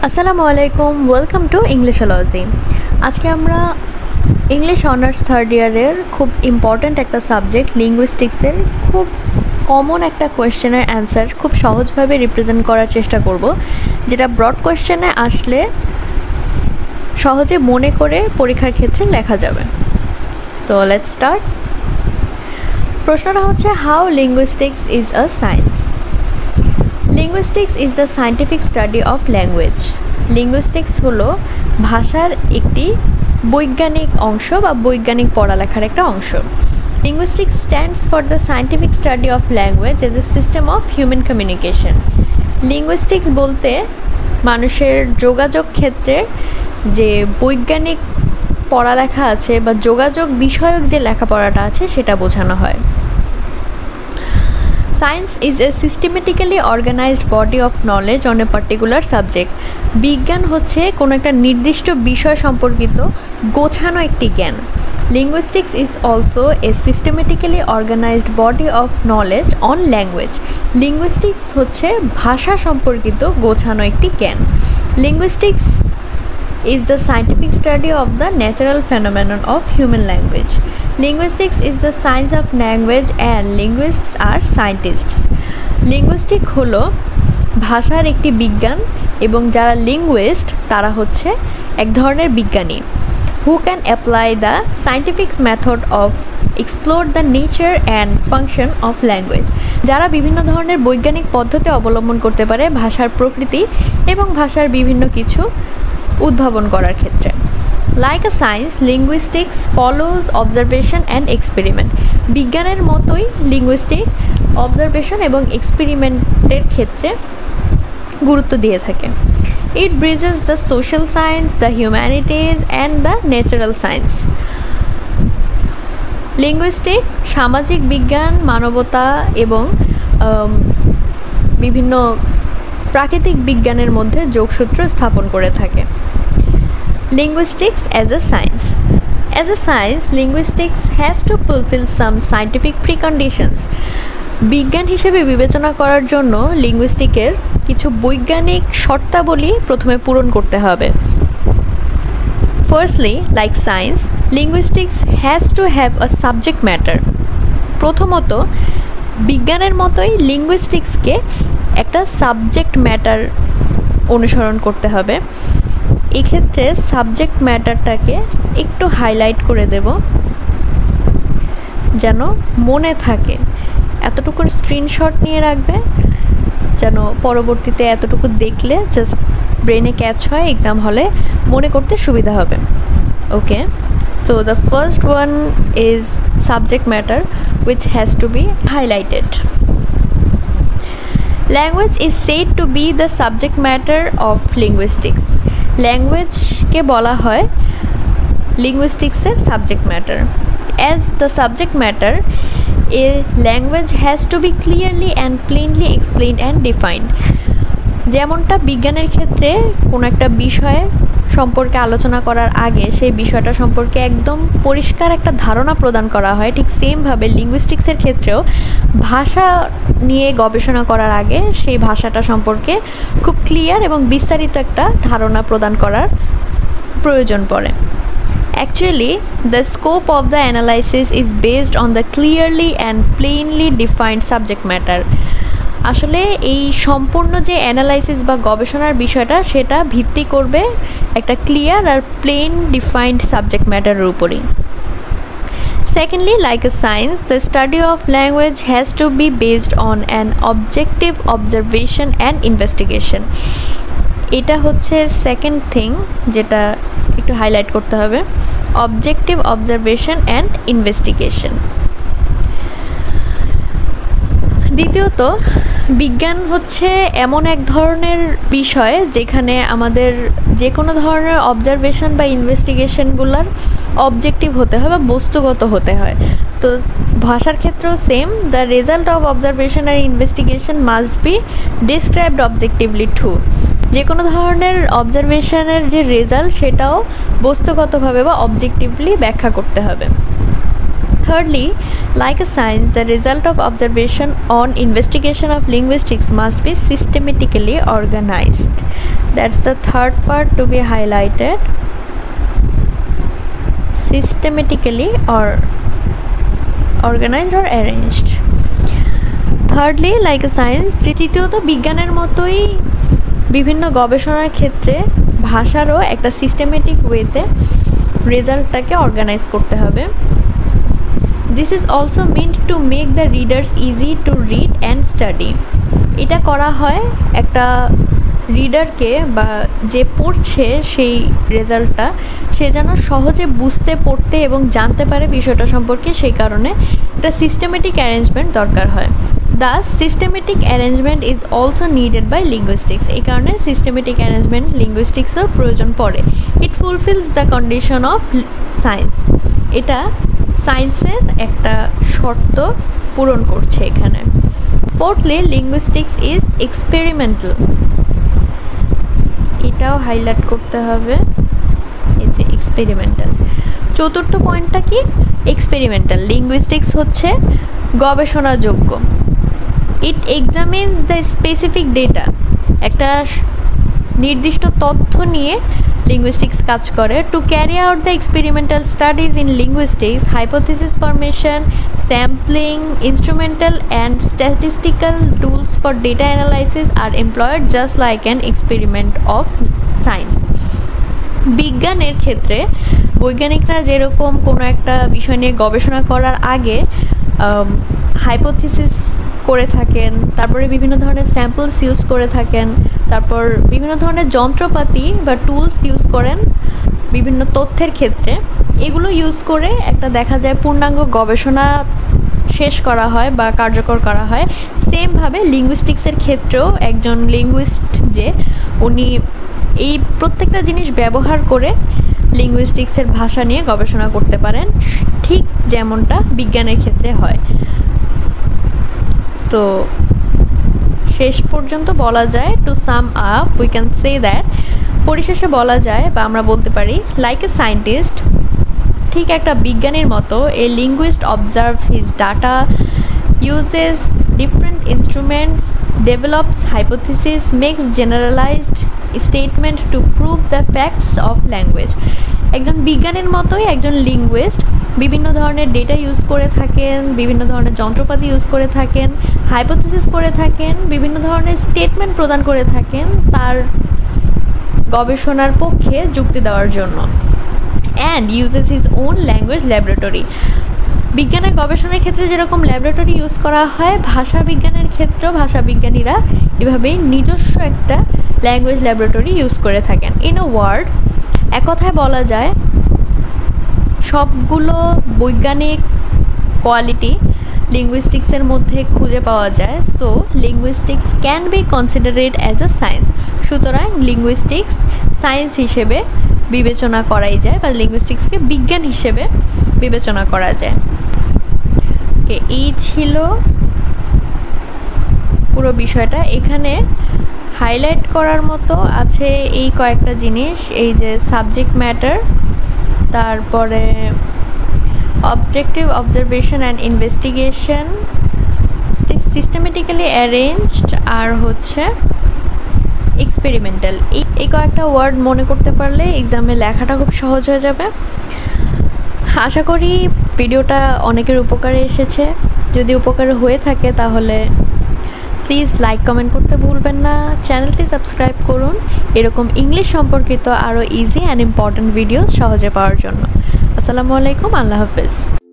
আসসালামু আলাইকুম, welcome to ইংলিশোলজি। আজকে আমরা ইংলিশ অনার্স থার্ড ইয়ারের খুব ইম্পর্ট্যান্ট একটা সাবজেক্ট লিঙ্গুইস্টিক্সের খুব কমন একটা কোয়েশ্চেনের অ্যান্সার খুব সহজভাবে রিপ্রেজেন্ট করার চেষ্টা করব, যেটা ব্রড কোয়েশ্চেনে আসলে সহজে মনে করে পরীক্ষার ক্ষেত্রে লেখা যাবে। So let's start. প্রশ্নটা হচ্ছে, how linguistics is a science. Linguistics is the scientific study of language. Linguistics হলো ভাষার একটি বৈজ্ঞানিক অংশ বা বৈজ্ঞানিক পড়ালেখার একটা অংশ। Linguistics stands for the scientific study of language as a system of human communication. Linguistics বলতে মানুষের যোগাযোগ ক্ষেত্রে যে বৈজ্ঞানিক পড়ালেখা আছে বা যোগাযোগ বিষয়ক যে লেখাপড়াটা আছে সেটা বোঝানো হয়। Science is a systematically organized body of knowledge on a particular subject. বিজ্ঞান হচ্ছে কোনো একটা নির্দিষ্ট বিষয় সম্পর্কিত গোছানো একটি জ্ঞান। Linguistics is also a systematically organized body of knowledge on language. Linguistics হচ্ছে ভাষা সম্পর্কিত গোছানো একটি জ্ঞান। Linguistics is the scientific study of the natural phenomenon of human language. Linguistics is the science of language and linguists are scientists. Linguistic হলো ভাষার একটি বিজ্ঞান এবং যারা লিঙ্গুইস্ট তারা হচ্ছে এক ধরনের বিজ্ঞানী who can apply the scientific method of explore the nature and function of language. যারা বিভিন্ন ধরনের বৈজ্ঞানিক পদ্ধতি অবলম্বন করতে পারে ভাষার প্রকৃতি এবং ভাষার বিভিন্ন কিছু উদ্ভাবন করার ক্ষেত্রে। Like a science, linguistics follows observation and experiment. বিজ্ঞানের মতোই লিঙ্গুইস্টিক অবজারভেশন এবং এক্সপেরিমেন্টের ক্ষেত্রে গুরুত্ব দিয়ে থাকে। It bridges the social science, the humanities and the natural science. Linguistic সামাজিক বিজ্ঞান, মানবতা এবং বিভিন্ন প্রাকৃতিক বিজ্ঞানের মধ্যে যোগসূত্র স্থাপন করে থাকে। Linguistics as a science. As a science, linguistics has to fulfill some scientific preconditions. বিজ্ঞান হিসেবে বিবেচনা করার জন্য লিঙ্গুইস্টিকের কিছু বৈজ্ঞানিক শর্তাবলী প্রথমে পূরণ করতে হবে। Firstly, like science, linguistics has to have a subject matter. প্রথমত বিজ্ঞানের মতোই লিঙ্গুইস্টিক্সকে একটা সাবজেক্ট ম্যাটার অনুসরণ করতে হবে। এক্ষেত্রে সাবজেক্ট ম্যাটারটাকে একটু হাইলাইট করে দেব যেন মনে থাকে। এতটুকুর স্ক্রিনশট নিয়ে রাখবে যেন পরবর্তীতে এতটুকু দেখলে জাস্ট ব্রেনে ক্যাচ হয়, এক্সাম হলে মনে করতে সুবিধা হবে। ওকে, so the first one is subject matter which has to be highlighted. Language is said to be the subject matter of linguistics. ল্যাঙ্গুয়েজকে বলা হয় লিঙ্গুইস্টিক্সের subject matter. As the subject matter, a language has to be clearly and plainly explained and defined. যেমনটা বিজ্ঞানের ক্ষেত্রে কোনো একটা বিষয় সম্পর্কে আলোচনা করার আগে সেই বিষয়টা সম্পর্কে একদম পরিষ্কার একটা ধারণা প্রদান করা হয়, ঠিক সেমভাবে লিঙ্গুইস্টিক্সের ক্ষেত্রেও ভাষা নিয়ে গবেষণা করার আগে সেই ভাষাটা সম্পর্কে খুব ক্লিয়ার এবং বিস্তারিত একটা ধারণা প্রদান করার প্রয়োজন পড়ে। Actually, the scope of the analysis is based on the clearly and plainly defined subject matter. আসলে এই সম্পূর্ণ যে অ্যানালাইসিস বা গবেষণার বিষয়টা সেটা ভিত্তি করবে একটা ক্লিয়ার আর প্লেন ডিফাইন্ড সাবজেক্ট ম্যাটারের উপরই। Secondly, like a science, the study of language has to be based on an objective observation and investigation. এটা হচ্ছে সেকেন্ড থিং যেটা একটু হাইলাইট করতে হবে, অবজেক্টিভ অবজারভেশন অ্যান্ড ইনভেস্টিগেশন। দ্বিতীয়ত, বিজ্ঞান হচ্ছে এমন এক ধরনের বিষয় যেখানে আমাদের যে কোনো ধরনের অবজারভেশন বা ইনভেস্টিগেশনগুলোর অবজেক্টিভ হতে হয় বা বস্তুগত হতে হয়। তো ভাষার ক্ষেত্রেও same, the result of observation আর investigation must be described objectively too. যে কোনো ধরনের অবজারভেশনের যে রেজাল্ট সেটাও বস্তুগতভাবে বা অবজেক্টিভলি ব্যাখ্যা করতে হবে। Thirdly, like a science, the result of observation on investigation of linguistics must be systematically organized. That's the third part to be highlighted. Systematically or organized or arranged. Thirdly, like a science, তৃতীয়ত বিজ্ঞানের মতোই বিভিন্ন গবেষণার ক্ষেত্রে ভাষারও একটা systematic ওয়েতে রেজাল্টটাকে organise করতে হবে। This is also meant to make the readers easy to read and study. এটা করা হয় একটা রিডারকে বা যে পড়ছে সেই রেজাল্টটা সে যেন সহজে বুঝতে পড়তে এবং জানতে পারে বিষয়টা সম্পর্কে, সেই কারণে একটা সিস্টেমেটিক অ্যারেঞ্জমেন্ট দরকার হয়। Thus, systematic arrangement is also needed by linguistics. এই কারণে সিস্টেমেটিক অ্যারেঞ্জমেন্ট লিঙ্গুইস্টিক্সের প্রয়োজন পড়ে। It fulfills the condition of science. এটা সায়েন্সের একটা শর্ত পূরণ করছে এখানে। Fourthly, linguistics is experimental. এটাও হাইলাইট করতে হবে, এই যে এক্সপেরিমেন্টাল। চতুর্থ পয়েন্টটা কি? এক্সপেরিমেন্টাল। লিঙ্গুইস্টিক্স হচ্ছে গবেষণাযোগ্য। It examines the specific data. একটা নির্দিষ্ট তথ্য নিয়ে লিঙ্গুইস্টিক্স কাজ করে। To carry out the experimental studies in linguistics, hypothesis formation, sampling, instrumental and statistical tools for data analysis are employed just like an experiment of science. বিজ্ঞানের ক্ষেত্রে বৈজ্ঞানিকরা যেরকম কোনো একটা বিষয় নিয়ে গবেষণা করার আগে হাইপোথিসিস করে থাকেন, তারপরে বিভিন্ন ধরনের স্যাম্পলস ইউজ করে থাকেন, তারপর বিভিন্ন ধরনের যন্ত্রপাতি বা টুলস ইউজ করেন বিভিন্ন তথ্যের ক্ষেত্রে, এগুলো ইউজ করে একটা দেখা যায় পূর্ণাঙ্গ গবেষণা শেষ করা হয় বা কার্যকর করা হয়। সেমভাবে লিঙ্গুইস্টিক্সের ক্ষেত্রেও একজন লিঙ্গুইস্ট যে উনি এই প্রত্যেকটা জিনিস ব্যবহার করে লিঙ্গুইস্টিক্সের ভাষা নিয়ে গবেষণা করতে পারেন, ঠিক যেমনটা বিজ্ঞানের ক্ষেত্রে হয়। তো শেষ পর্যন্ত বলা যায়, to sum up we can say that, পরিশেষে বলা যায় বা আমরা বলতে পারি, লাইক এ সায়েন্টিস্ট, ঠিক একটা বিজ্ঞানীর মতো, a linguist observe his data, uses different instruments, develops hypotheses, makes generalized statement to prove the facts of language. একজন বিজ্ঞানীর মতোই একজন লিঙ্গুইস্ট বিভিন্ন ধরনের ডেটা ইউজ করে থাকেন, বিভিন্ন ধরনের যন্ত্রপাতি ইউজ করে থাকেন, হাইপোথিসিস করে থাকেন, বিভিন্ন ধরনের স্টেটমেন্ট প্রদান করে থাকেন তার গবেষণার পক্ষে যুক্তি দেওয়ার জন্য। And uses his own language laboratory. বিজ্ঞানের গবেষণার ক্ষেত্রে যেরকম ল্যাবরেটরি ইউজ করা হয়, ভাষা বিজ্ঞানের ক্ষেত্রেও ভাষা বিজ্ঞানীরা এভাবেই নিজস্ব একটা ল্যাঙ্গুয়েজ ল্যাবরেটরি ইউজ করে থাকেন। ইন আ ওয়ার্ড, এক কথায় বলা যায় সবগুলো বৈজ্ঞানিক কোয়ালিটি লিঙ্গুইস্টিক্সের মধ্যে খুঁজে পাওয়া যায়। So linguistics can be considered as a science. সুতরাং লিঙ্গুইস্টিক্স সায়েন্স হিসেবে বিবেচনা করাই যায় বা লিঙ্গুইস্টিক্সকে বিজ্ঞান হিসেবে বিবেচনা করা যায়। ওকে, এই ছিল পুরো বিষয়টা। এখানে হাইলাইট করার মতো আছে এই কয়েকটা জিনিস, এই যে সাবজেক্ট ম্যাটার, তারপরে objective observation and investigation, systematically arranged, আর হচ্ছে এক্সপেরিমেন্টাল। এই কয়েকটা ওয়ার্ড মনে করতে পারলে এক্সামে লেখাটা খুব সহজ হয়ে যাবে। আশা করি ভিডিওটা অনেকের উপকারে এসেছে। যদি উপকার হয়ে থাকে তাহলে প্লিজ লাইক কমেন্ট করতে ভুলবেন না, চ্যানেলটি সাবস্ক্রাইব করুন এরকম ইংলিশ সম্পর্কিত আরও ইজি অ্যান্ড ইম্পর্ট্যান্ট ভিডিও সহজে পাওয়ার জন্য। আসসালামু আলাইকুম, আল্লাহ হাফেজ।